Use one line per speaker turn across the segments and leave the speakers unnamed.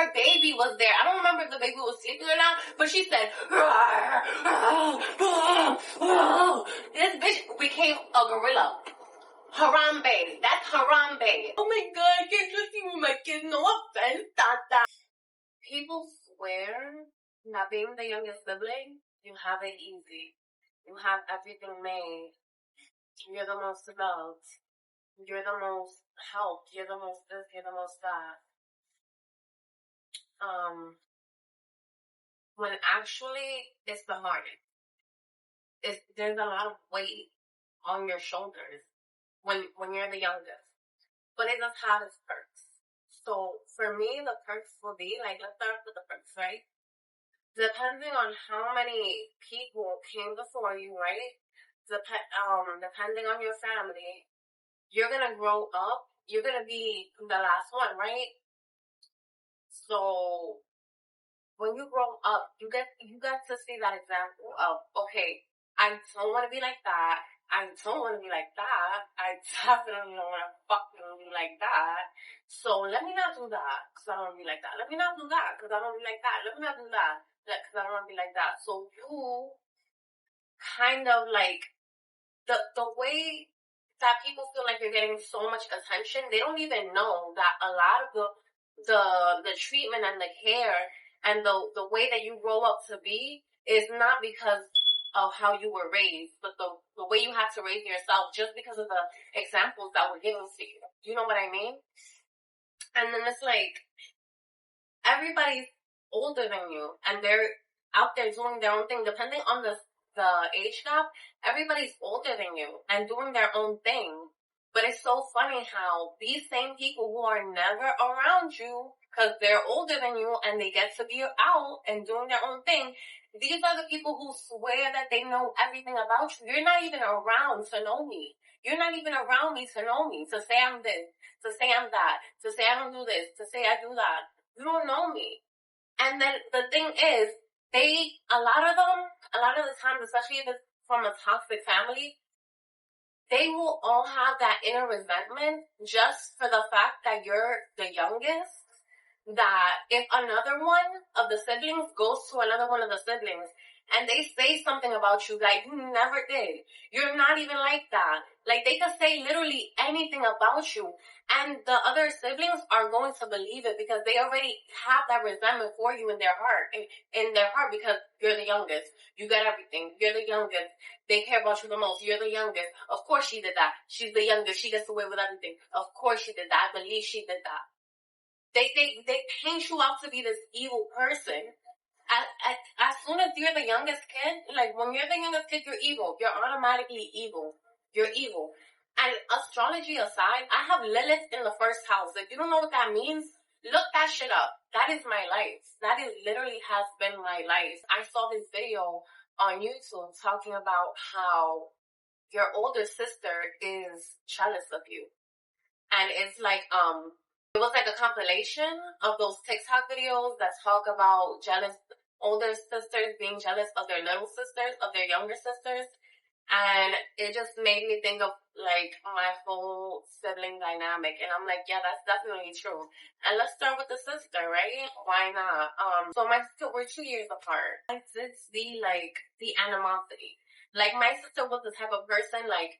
her baby was there. I don't remember if the baby was sleeping or not, but she said, this bitch became a gorilla. Harambe. That's Harambe. Oh my god, I can't trust you with my kids. No offense, Tata. People swear that being the youngest sibling, you have it easy. You have everything made. You're the most loved. You're the most helped. You're the most this. You're the most that. When actually it's the hardest. There's a lot of weight on your shoulders when you're the youngest. But it does have its perks. So for me, the perks will be like, let's start with the perks, right? Depending on how many people came before you, right? Depending on your family, you're gonna grow up. You're gonna be the last one, right? So when you grow up, you get to see that example of, okay, I don't want to be like that. I don't want to be like that. I definitely don't want to fucking be like that. So let me not do that because I don't want to be like that. Let me not do that because I don't want to be like that. Let me not do that because I don't want to be like that. So you kind of like the way that people feel like they're getting so much attention, they don't even know that a lot of the treatment and the care and the way that you grow up to be is not because of how you were raised, but the way you have to raise yourself just because of the examples that were given to you. You know what I mean? And then it's like, everybody's older than you, and they're out there doing their own thing. Depending on the age gap, everybody's older than you and doing their own thing. But it's so funny how these same people who are never around you because they're older than you and they get to be out and doing their own thing, these are the people who swear that they know everything about you. You're not even around to know me. You're not even around me to know me, to say I'm this, to say I'm that, to say I don't do this, to say I do that. You don't know me. And then the thing is, a lot of the times, especially if it's from a toxic family, they will all have that inner resentment just for the fact that you're the youngest. That if another one of the siblings goes to another one of the siblings and they say something about you that you never did, you're not even like that. Like, they could say literally anything about you and the other siblings are going to believe it because they already have that resentment for you in their heart, because you're the youngest. You got everything. You're the youngest. They care about you the most. You're the youngest. Of course she did that. She's the youngest. She gets away with everything. Of course she did that. I believe she did that. They paint you out to be this evil person. As soon as you're the youngest kid, like when you're the youngest kid, you're evil. You're automatically evil. You're evil. And astrology aside, I have Lilith in the first house. If you don't know what that means, look that shit up. That is my life. That is literally has been my life. I saw this video on YouTube talking about how your older sister is jealous of you. And it's like, it was like a compilation of those TikTok videos that talk about older sisters being jealous of their little sisters, of their younger sisters. And it just made me think of like my whole sibling dynamic. And I'm like, yeah, that's definitely true. And let's start with the sister, right? Why not? So my sister, we're 2 years apart. I did see like the animosity. Like, my sister was the type of person, like,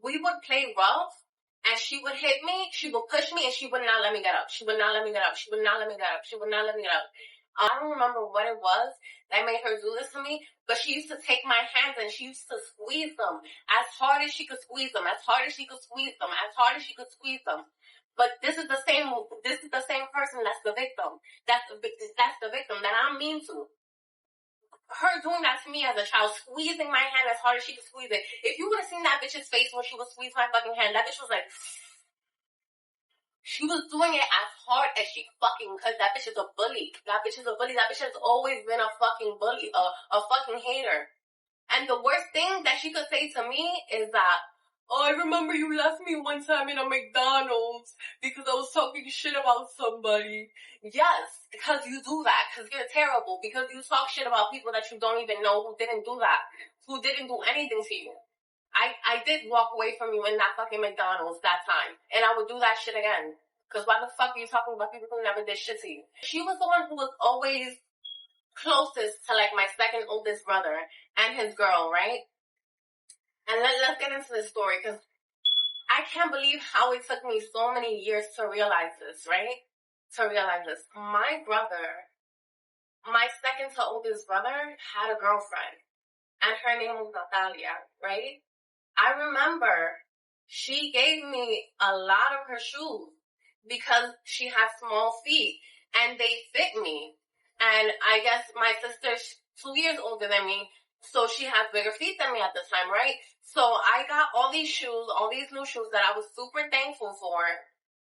we would play rough. And she would hit me, she would push me, and she would not let me get up. She would not let me get up. She would not let me get up. She would not let me get up. I don't remember what it was that made her do this to me, but she used to take my hands and she used to squeeze them as hard as she could squeeze them, as hard as she could squeeze them, as hard as she could squeeze them. But this is the same person that's the victim. That's the victim that I'm mean to. Her doing that to me as a child, squeezing my hand as hard as she could squeeze it. If you would have seen that bitch's face when she would squeeze my fucking hand, that bitch was like, she was doing it as hard as she fucking could. That bitch is a bully. That bitch is a bully. That bitch has always been a fucking bully, a fucking hater. And the worst thing that she could say to me is that, oh, I remember you left me one time in a McDonald's because I was talking shit about somebody. Yes, because you do that, because you're terrible, because you talk shit about people that you don't even know who didn't do that, who didn't do anything to you. I did walk away from you in that fucking McDonald's that time, and I would do that shit again, Because why the fuck are you talking about people who never did shit to you? She was the one who was always closest to like my second oldest brother and his girl, right? And let's get into this story, because I can't believe how it took me so many years to realize this, right? To realize this. My brother, my second to oldest brother, had a girlfriend, and her name was Natalia, right? I remember she gave me a lot of her shoes because she has small feet, and they fit me. And I guess my sister's 2 years older than me, so she has bigger feet than me at the time, right? So I got all these shoes, all these new shoes that I was super thankful for.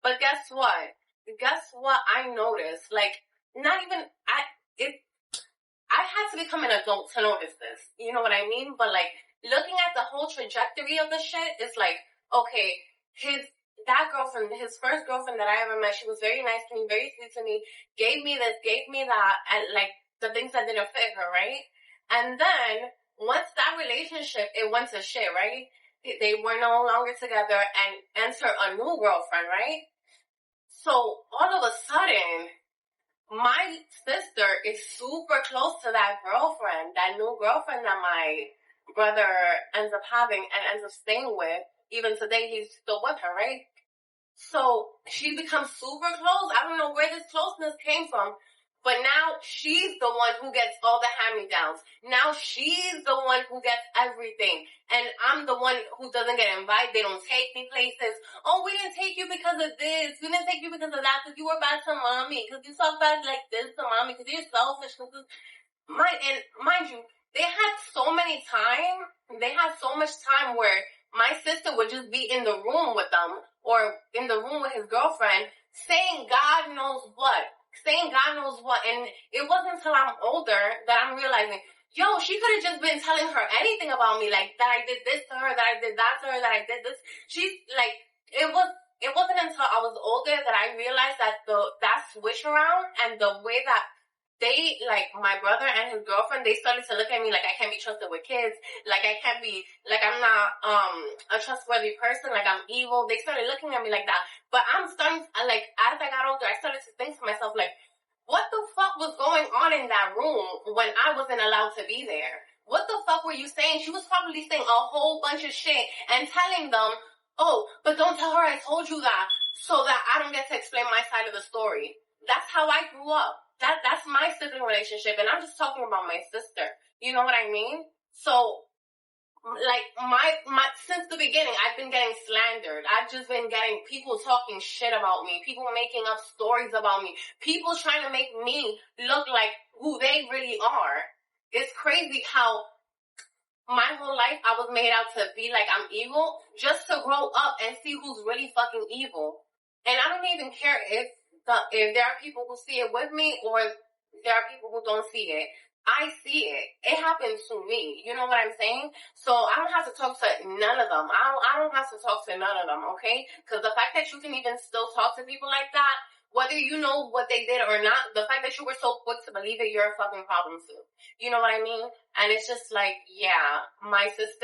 But guess what? Guess what I noticed? Like, not even, I had to become an adult to notice this. You know what I mean? But like, looking at the whole trajectory of the shit, it's like, okay, that girlfriend, his first girlfriend that I ever met, she was very nice to me, very sweet to me, gave me this, gave me that, and like, the things that didn't fit her, right? And then, once that relationship, it went to shit, right? They were no longer together, and enter a new girlfriend, right? So, all of a sudden, my sister is super close to that girlfriend, that new girlfriend that my brother ends up having and ends up staying with. Even today, he's still with her, right? So she becomes super close. I don't know where this closeness came from, but now she's the one who gets all the hand-me-downs. Now she's the one who gets everything. And I'm the one who doesn't get invited. They don't take me places. Oh, we didn't take you because of this. We didn't take you because of that, because you were bad to mommy, because you talk bad like this to mommy, because you're selfish. And mind you, they had so much time where my sister would just be in the room with them, or in the room with his girlfriend, saying God knows what. And it wasn't until I'm older that I'm realizing, yo, she could have just been telling her anything about me, like that I did this to her, that I did that to her, that I did this. She's like, it wasn't until I was older that I realized that that switch around and the way that they, like, my brother and his girlfriend, they started to look at me like I can't be trusted with kids, like I can't be, like I'm not, a trustworthy person, like I'm evil. They started looking at me like that. But I'm starting, like, as I got older, I started to think to myself, like, what the fuck was going on in that room when I wasn't allowed to be there? What the fuck were you saying? She was probably saying a whole bunch of shit and telling them, oh, but don't tell her I told you that, so that I don't get to explain my side of the story. That's how I grew up. That's my sibling relationship, and I'm just talking about my sister. You know what I mean? So, like, since the beginning, I've been getting slandered. I've just been getting people talking shit about me, people making up stories about me, people trying to make me look like who they really are. It's crazy how my whole life I was made out to be like I'm evil, just to grow up and see who's really fucking evil. And I don't even care if there are people who see it with me, or there are people who don't see it. I see it. It happens to me. You know what I'm saying? So I don't have to talk to none of them. I don't have to talk to none of them, okay? Because the fact that you can even still talk to people like that, whether you know what they did or not, the fact that you were so quick to believe it, you're a fucking problem too. You know what I mean? And it's just like, yeah, my sister's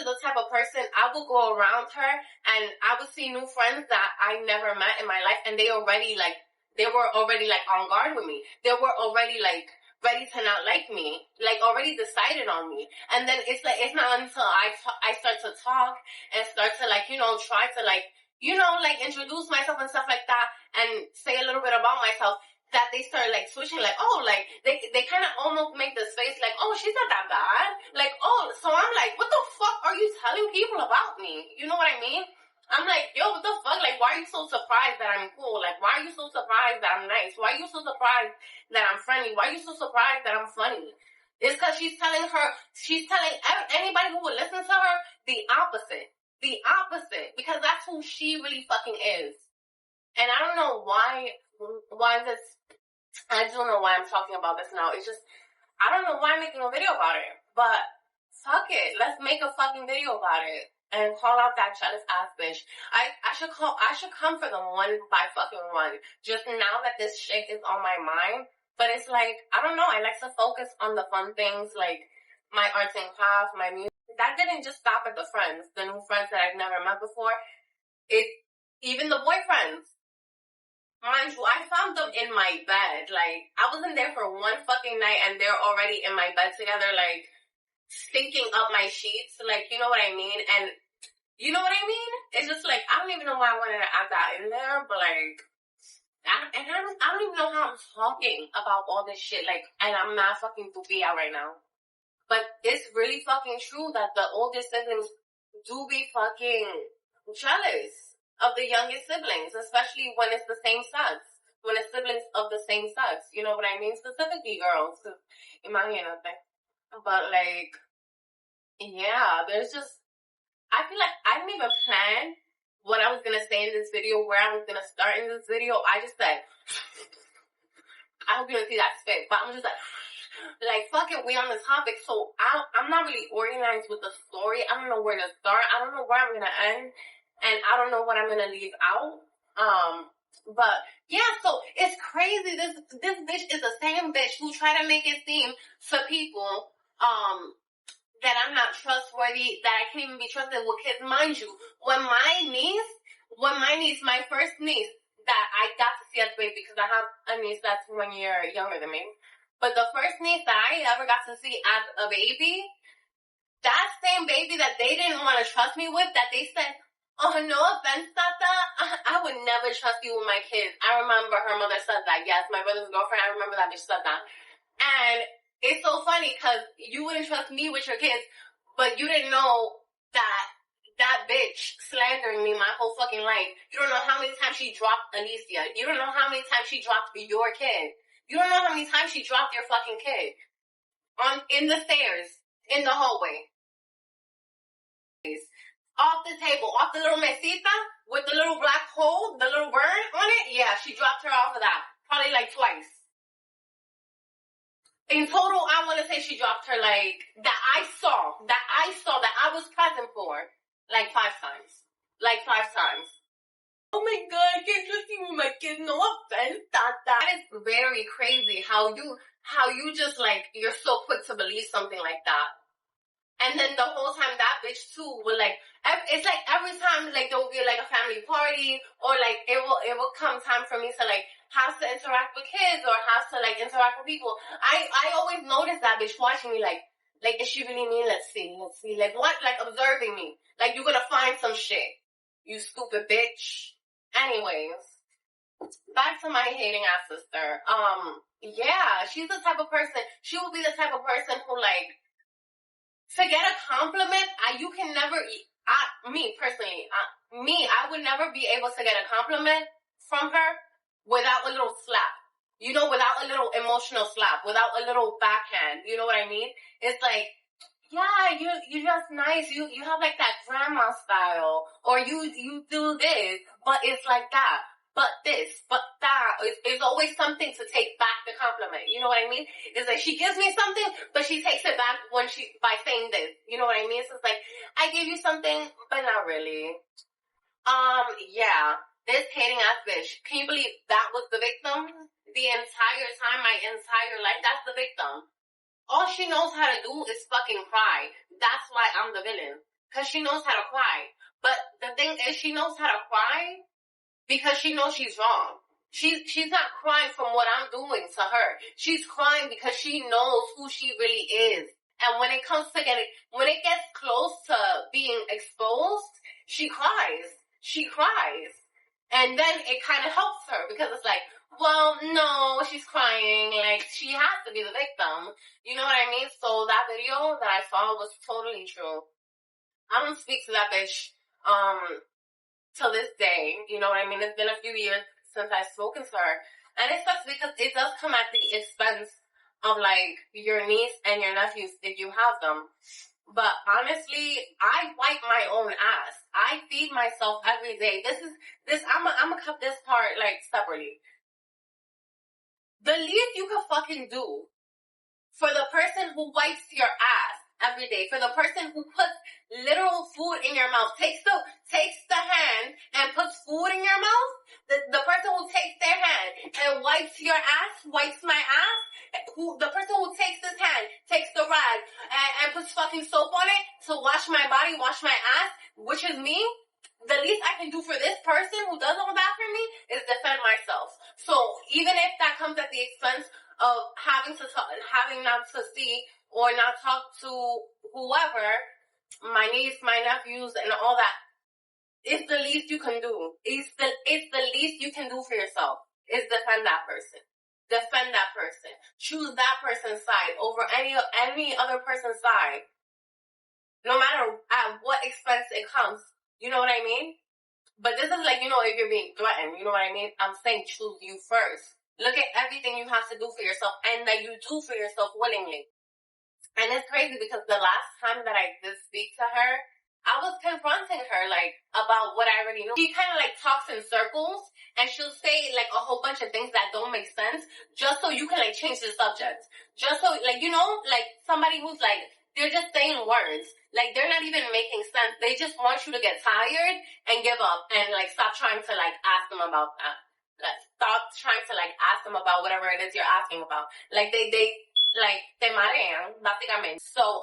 the type of person, I will go around her and I would see new friends that I never met in my life, and they were already like on guard with me. They were already like ready to not like me, like already decided on me. And then it's not until I start to talk and start to like, try to like, like introduce myself and stuff like that and say a little bit about myself, that they start like switching, like, oh, like they kind of almost make this face like, oh, she's not that bad, like, oh. So I'm like, what the fuck are you telling people about me? You know what I mean? I'm like, yo, what the fuck? Like, why are you so surprised that I'm cool? Like, why are you so surprised that I'm nice? Why are you so surprised that I'm friendly? Why are you so surprised that I'm funny? It's because she's telling anybody who would listen to her the opposite, because that's who she really fucking is. And I don't know why this, I don't know why I'm talking about this now. It's just, I don't know why I'm making a video about it, but fuck it. Let's make a fucking video about it and call out that jealous ass bitch. I should come for them one by fucking one. Just now that this shit is on my mind. But it's like, I don't know, I like to focus on the fun things, like my arts and crafts, my music. That didn't just stop at the new friends that I've never met before. It Even the boyfriends. Mind you, I found them in my bed. Like, I wasn't there for one fucking night and they're already in my bed together, like, stinking up my sheets. Like, you know what I mean? And you know what I mean? It's just like, I don't even know why I wanted to add that in there, but like, I don't even know how I'm talking about all this shit. Like, and I'm not fucking goofy out right now. But it's really fucking true that the oldest siblings do be fucking jealous of the youngest siblings, especially when it's the same sex. When it's siblings of the same sex. You know what I mean? Specifically girls. Imagínate. But like, yeah, there's just, I feel like I didn't even plan what I was gonna say in this video, where I was gonna start in this video. I just said, I hope you don't see that spit, but I'm just like, fuck it, we on the topic. So I'm not really organized with the story. I don't know where to start. I don't know where I'm gonna end, and I don't know what I'm gonna leave out. But yeah, so it's crazy. This bitch is the same bitch who tried to make it seem to people, that I'm not trustworthy, that I can't even be trusted with kids. Mind you, when my niece, my first niece, that I got to see as a baby, because I have a niece that's 1 year younger than me. But the first niece that I ever got to see as a baby, that same baby that they didn't want to trust me with, that they said, oh, no offense, Tata, I would never trust you with my kids. I remember her mother said that. Yes, my brother's girlfriend, I remember that bitch said that. And it's so funny because you wouldn't trust me with your kids, but you didn't know that bitch slandering me my whole fucking life. You don't know how many times she dropped Alicia. You don't know how many times she dropped your kid. You don't know how many times she dropped your fucking kid. In the stairs, in the hallway. Off the table, off the little mesita with the little black hole, the little burn on it. Yeah, she dropped her off of that. Probably like twice. In total, I want to say she dropped her like, that I saw, that I was present for, like 5 times. Like 5 times. Oh my god, I can't trust you with my kids, no offense, That is very crazy how you just like, you're so quick to believe something like that. And then the whole time that bitch too would like, it's like every time like there will be like a family party, or like it will come time for me to like have to interact with kids or have to like interact with people. I always notice that bitch watching me like is she really mean? Let's see, like what, like observing me, like you're gonna find some shit, you stupid bitch. Anyways, back to my hating ass sister. Yeah, she's the type of person. She will be the type of person who like, to get a compliment, you can never, me personally, I would never be able to get a compliment from her without a little slap. You know, without a little emotional slap, without a little backhand. You know what I mean? It's like, yeah, you're just nice. You have like that grandma style, or you do this, but it's like that. But this, but that. It's always something to take back the compliment. You know what I mean? It's like she gives me something, but she takes it back by saying this. You know what I mean? So it's like, I gave you something, but not really. Yeah. This hating ass bitch. Can you believe that was the victim? The entire time, my entire life, that's the victim. All she knows how to do is fucking cry. That's why I'm the villain. Cause she knows how to cry. But the thing is, she knows how to cry because she knows she's wrong. She's not crying from what I'm doing to her. She's crying because she knows who she really is. And when it gets close to being exposed, she cries. And then it kind of helps her because it's like, well, no, she's crying. Like, she has to be the victim. You know what I mean? So that video that I saw was totally true. I don't speak to that bitch, till this day, you know what I mean? It's been a few years since I've spoken to her. And it sucks because it does come at the expense of like your niece and your nephews if you have them. But honestly, I wipe my own ass. I feed myself every day. I'm gonna cut this part like separately. The least you could fucking do for the person who wipes your ass every day, for the person who puts literal food in your mouth, takes the hand and puts food in your mouth, the person who takes their hand and wipes your ass, wipes my ass, the person who takes this hand, takes the rag and puts fucking soap on it to wash my body, wash my ass, which is me, the least I can do for this person who does all that for me is defend myself. So even if that comes at the expense of having not to see or not talk to whoever, my niece, my nephews, and all that, it's the least you can do. It's the least you can do for yourself is defend that person. Defend that person. Choose that person's side over any other person's side. No matter at what expense it comes. You know what I mean? But this is like, you know, if you're being threatened, you know what I mean? I'm saying choose you first. Look at everything you have to do for yourself and that you do for yourself willingly. And it's crazy because the last time that I did speak to her, I was confronting her, like, about what I already knew. She kind of, like, talks in circles, and she'll say, like, a whole bunch of things that don't make sense, just so you can, like, change the subject. Just so, like, you know, like, somebody who's, like, they're just saying words. Like, they're not even making sense. They just want you to get tired and give up and, like, stop trying to, like, ask them about that. Like, stop trying to, like, ask them about whatever it is you're asking about. Like, they te marean, básicamente. So,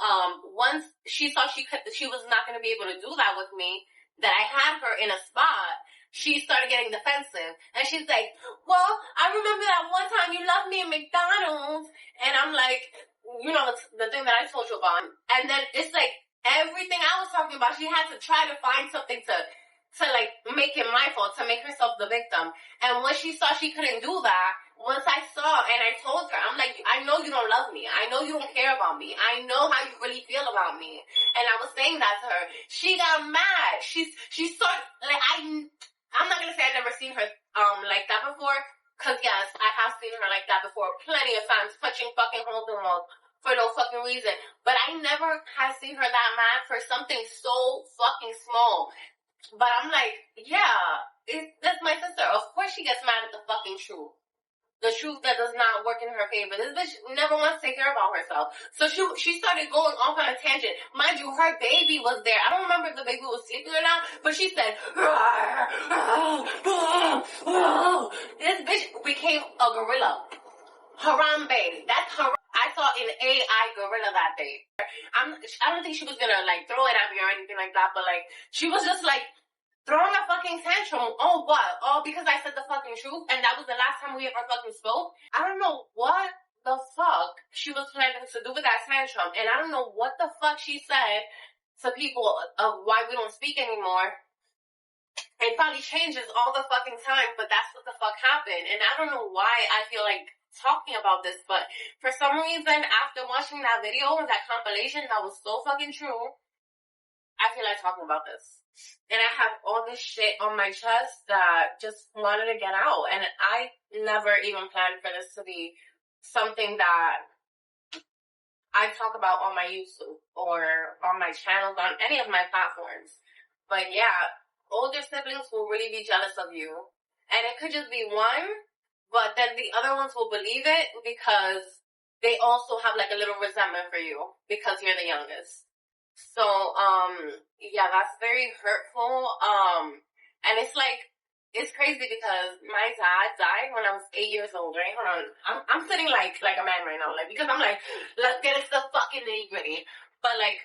once she saw she was not going to be able to do that with me, that I had her in a spot, she started getting defensive. And she's like, well, I remember that one time you loved me at McDonald's. And I'm like, you know, the thing that I told you about. And then it's like, everything I was talking about, she had to try to find something to like, make it my fault, to make herself the victim. And when she saw she couldn't do that, once I saw and I told her, I'm like, I know you don't love me. I know you don't care about me. I know how you really feel about me. And I was saying that to her. She got mad. She started, like, I'm not gonna say I've never seen her, like that before. Cause yes, I have seen her like that before plenty of times, punching fucking holes in walls for no fucking reason. But I never had seen her that mad for something so fucking small. But I'm like, yeah, that's my sister. Of course she gets mad at the fucking truth. The truth that does not work in her favor. This bitch never wants to take care about herself. So she started going off on a tangent. Mind you, her baby was there. I don't remember if the baby was sleeping or not, but she said, this bitch became a gorilla. Harambe. That's Harambe. I saw an AI gorilla that day. I don't think she was gonna, like, throw it at me or anything like that, but, like, she was just, like, throwing a fucking tantrum. Oh, what? Oh, because I said the fucking truth, and that was the last time we ever fucking spoke? I don't know what the fuck she was planning to do with that tantrum, and I don't know what the fuck she said to people of why we don't speak anymore. It probably changes all the fucking time, but that's what the fuck happened, and I don't know why I feel like talking about this, but for some reason, after watching that video, that compilation that was so fucking true, I feel like talking about this. And I have all this shit on my chest that just wanted to get out. And I never even planned for this to be something that I talk about on my YouTube or on my channels, on any of my platforms. But yeah, older siblings will really be jealous of you. And it could just be one, but then the other ones will believe it because they also have like a little resentment for you because you're the youngest. So, yeah, that's very hurtful. And it's like, it's crazy because my dad died when I was 8 years old, right? Hold on. I'm sitting like a man right now, like, because I'm like, let's get into the fucking nitty-gritty. But like,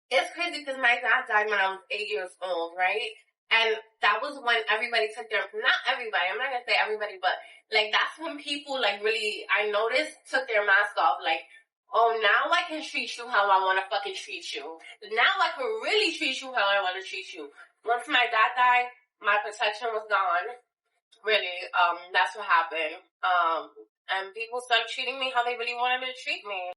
it's crazy because my dad died when I was 8 years old, right? And that was when everybody took not everybody, I'm not gonna say everybody, but like, that's when people like really, I noticed, took their mask off, like, oh, now I can treat you how I want to fucking treat you. Now I can really treat you how I want to treat you. Once my dad died, my protection was gone. Really, that's what happened. And people started treating me how they really wanted to treat me.